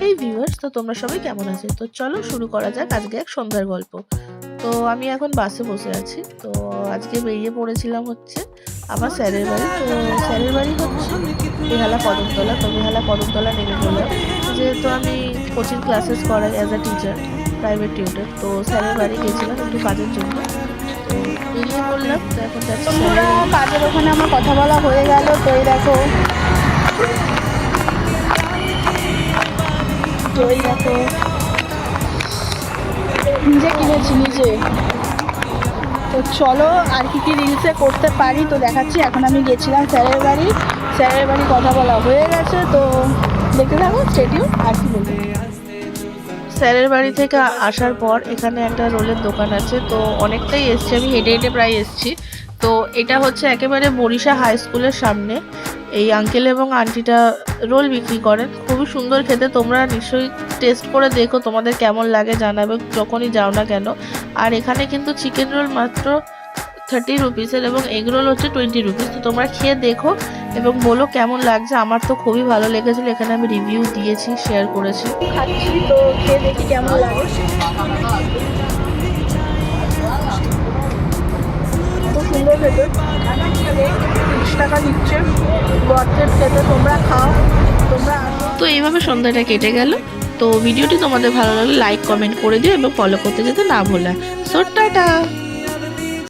এই ভিউয়ার্স, তো তোমরা সবাই কেমন আছো? তো চলো শুরু করা যাক আজকে এক সন্ধ্যার গল্প। তো আমি এখন বাসে বসে আছি। তো আজকে বেরিয়ে পড়েছিলাম হচ্ছে আমার স্যারের বাড়ি। তো স্যারের বাড়ি হচ্ছে বেহালা কদমতলা। তো বেহালা কদমতলা নেমে পড়লাম, যেহেতু আমি কোচিং ক্লাসেস করাই as a teacher, private tutor. তো স্যারের বাড়ি গেছিলাম একটু কাজের জন্য। তো বেরিয়ে পড়লাম, তো এখন যাচ্ছি বন্ধুরা, কাজের ওখানে আমার কথা বলা হয়ে গেল। তো এই দেখো, নিজে কিনেছি নিজে। তো চলো আর কি রিলসে করতে পারি তো দেখাচ্ছি। এখন আমি গেছিলাম স্যারের বাড়ি, স্যারের বাড়ি কথা বলা হয়ে গেছে। তো দেখতে থাকো, স্টেডিয়াম আর কি বলবো। স্যারের বাড়ি থেকে আসার পর এখানে একটা রোলের দোকান আছে। তো অনেকটাই এসছি, আমি হেঁটে হেঁটে প্রায় এসছি। তো এটা হচ্ছে একেবারে বরিশা হাই স্কুলের সামনে। এই আঙ্কেল এবং আন্টিটা রোল বিক্রি করেন, খুবই সুন্দর খেতে। তোমরা নিশ্চয়ই টেস্ট করে দেখো, তোমাদের কেমন লাগে জানাবে যখনই যাও না কেন। আর এখানে কিন্তু চিকেন রোল মাত্র 30 রুপিসের এবং এগ রোল হচ্ছে 20 রুপিস। তো তোমরা খেয়ে দেখো এবং বলো কেমন লাগছে। আমার তো খুবই ভালো লেগেছিল, এখানে আমি রিভিউ দিয়েছি, শেয়ার করেছি। খাচ্ছি, তো খেয়ে দেখি কেমন লাগে। খুব সুন্দর খেতে, 30 টাকা দিচ্ছে, বটফেট খেতে। তোমরা খাও, তোমরা আসো। তো এইভাবে সন্ধ্যাটা কেটে গেল। তো ভিডিওটি তোমাদের ভালো লাগলে লাইক কমেন্ট করে দিও এবং ফলো করতে যেতে না ভোলা। So tata.